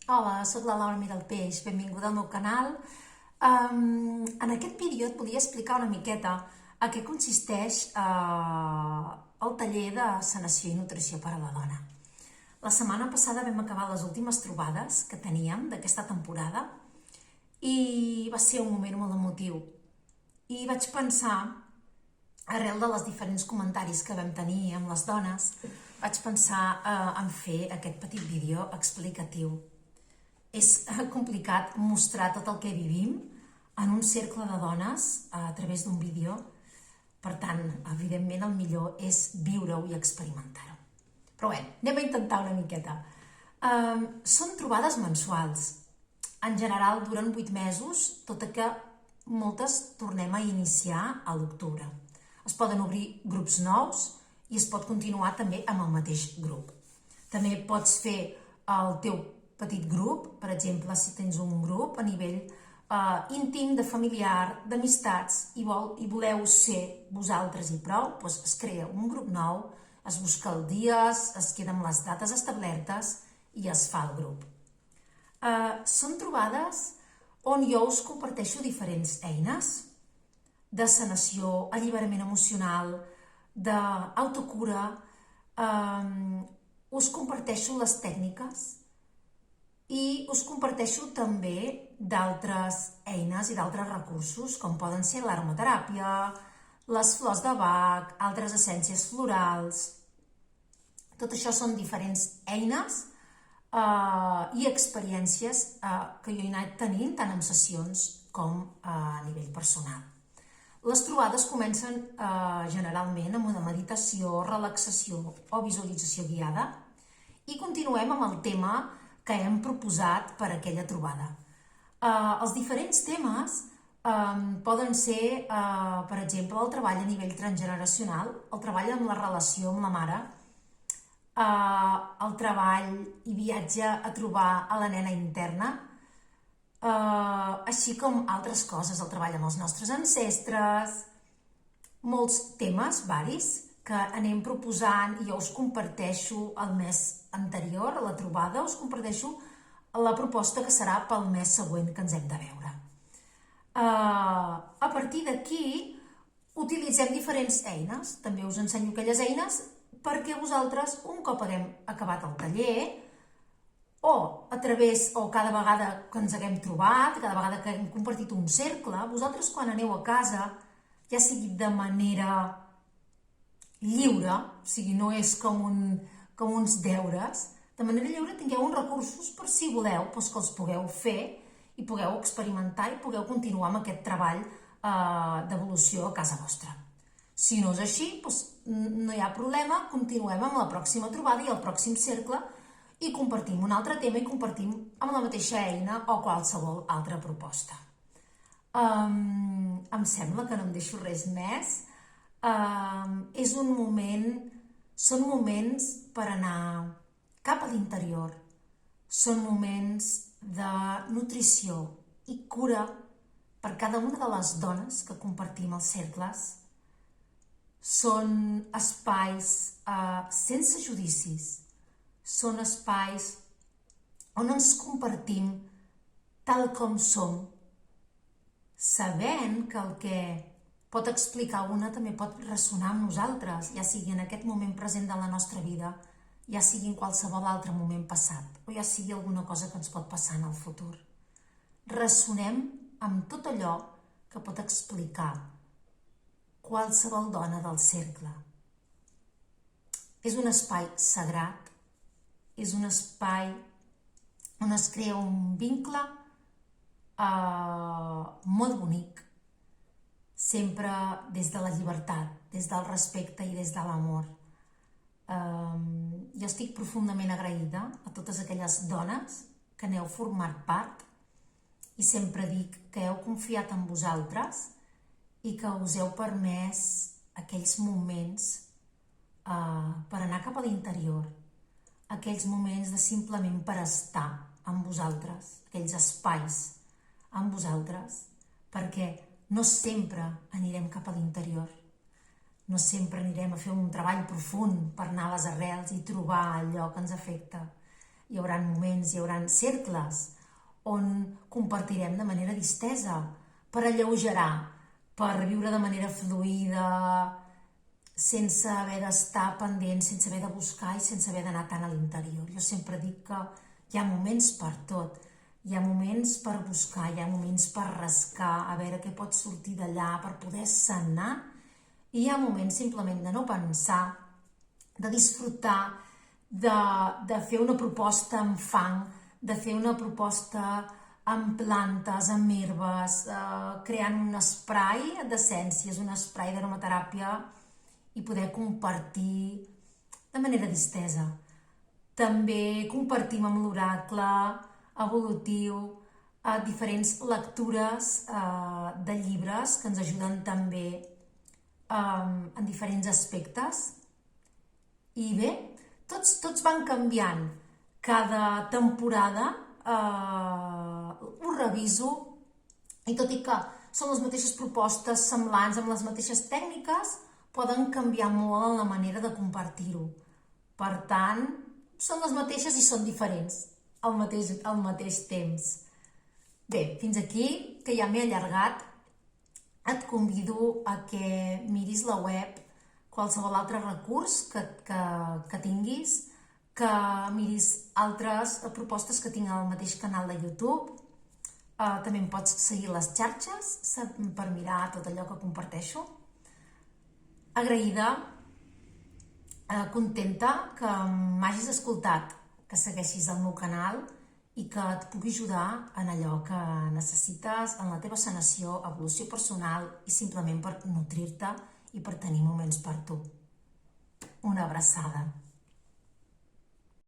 Hola, sóc la Laura Miralpeix, benvinguda al meu canal. En aquest vídeo et volia explicar una miqueta a què consisteix el taller de sanació i nutrició per a la dona. La setmana passada vam acabar les últimes trobades que teníem d'aquesta temporada i va ser un moment molt emotiu. I vaig pensar, arrel de les diferents comentaris que vam tenir amb les dones, vaig pensar en fer aquest petit vídeo explicatiu. És complicat mostrar tot el que vivim en un cercle de dones a través d'un vídeo. Per tant, evidentment, el millor és viure-ho i experimentar-ho. Però bé, anem a intentar una miqueta. Són trobades mensuals. En general, duren 8 mesos, tot i que moltes tornem a iniciar a l'octubre. Es poden obrir grups nous i es pot continuar també amb el mateix grup. També pots fer el teu petit grup, per exemple, si tens un grup a nivell íntim, de familiar, d'amistats i voleu ser vosaltres i prou, doncs es crea un grup nou, es busca el dia, es queda amb les dates establertes i es fa el grup. Són trobades on jo us comparteixo diferents eines de sanació, alliberament emocional, d'autocura, us comparteixo les tècniques i us comparteixo també d'altres eines i d'altres recursos, com poden ser l'aromateràpia, les flors de Bach, altres essències florals. Tot això són diferents eines i experiències que jo he anat tenint tant en sessions com a nivell personal. Les trobades comencen generalment amb una meditació, relaxació o visualització guiada i continuem amb el tema que hem proposat per a aquella trobada. Els diferents temes poden ser, per exemple, el treball a nivell transgeneracional, el treball amb la relació amb la mare, el treball i viatge a trobar a la nena interna, així com altres coses, el treball amb els nostres ancestres, molts temes varis que anem proposant i jo us comparteixo el mes anterior a la trobada, us comparteixo la proposta que serà pel mes següent que ens hem de veure. A partir d'aquí utilitzem diferents eines, també us ensenyo aquelles eines perquè vosaltres, un cop haguem acabat el taller, o a través, o cada vegada que ens haguem trobat, cada vegada que hem compartit un cercle, vosaltres quan aneu a casa, ja sigui de manera lliure, o sigui, no és com uns deures, de manera lliure tingueu uns recursos per si voleu que els pugueu fer i pugueu experimentar i pugueu continuar amb aquest treball d'evolució a casa vostra. Si no és així, no hi ha problema, continuem amb la pròxima trobada i el pròxim cercle i compartim un altre tema i compartim amb la mateixa eina o qualsevol altra proposta. Em sembla que no em deixo res més. És un moment, són moments per anar cap a l'interior, són moments de nutrició i cura per cada una de les dones que compartim els cercles. Són espais sense judicis, són espais on ens compartim tal com som, sabent que el que pot explicar una també pot ressonar amb nosaltres, ja sigui en aquest moment present de la nostra vida, ja sigui en qualsevol altre moment passat, o ja sigui alguna cosa que ens pot passar en el futur. Ressonem amb tot allò que pot explicar qualsevol dona del cercle. És un espai sagrat, és un espai on es crea un vincle molt bonic, sempre des de la llibertat, des del respecte i des de l'amor. Jo estic profundament agraïda a totes aquelles dones que n'heu format part i sempre dic que heu confiat en vosaltres i que us heu permès aquells moments per anar cap a l'interior, aquells moments de simplement per estar amb vosaltres, aquells espais amb vosaltres, perquè no sempre anirem cap a l'interior, no sempre anirem a fer un treball profund per anar a les arrels i trobar allò que ens afecta. hi haurà moments, hi haurà cercles on compartirem de manera distesa, per alleugerar, per viure de manera fluida, sense haver d'estar pendent, sense haver de buscar i sense haver d'anar tant a l'interior. Jo sempre dic que hi ha moments per tot. Hi ha moments per buscar, hi ha moments per rascar, a veure què pot sortir d'allà, per poder sanar. I hi ha moments simplement de no pensar, de disfrutar, de fer una proposta amb fang, de fer una proposta amb plantes, amb herbes, creant un spray d'essències, un spray d'aromateràpia i poder compartir de manera distesa. També compartim amb l'oracle evolutiu diferents lectures de llibres que ens ajuden també en diferents aspectes. I bé, tots van canviant. Cada temporada ho reviso i tot i que són les mateixes propostes semblants amb les mateixes tècniques, poden canviar molt en la manera de compartir-ho. Per tant, són les mateixes i són diferents al mateix temps. Bé, fins aquí, que ja m'he allargat, et convido a que miris la web, qualsevol altre recurs que tinguis, que miris altres propostes que tinc al mateix canal de YouTube. També em pots seguir les xarxes per mirar tot allò que comparteixo. Agraïda, contenta que m'hagis escoltat, que segueixis el meu canal i que et pugui ajudar en allò que necessites, en la teva sanació, evolució personal i simplement per nutrir-te i per tenir moments per tu. Una abraçada.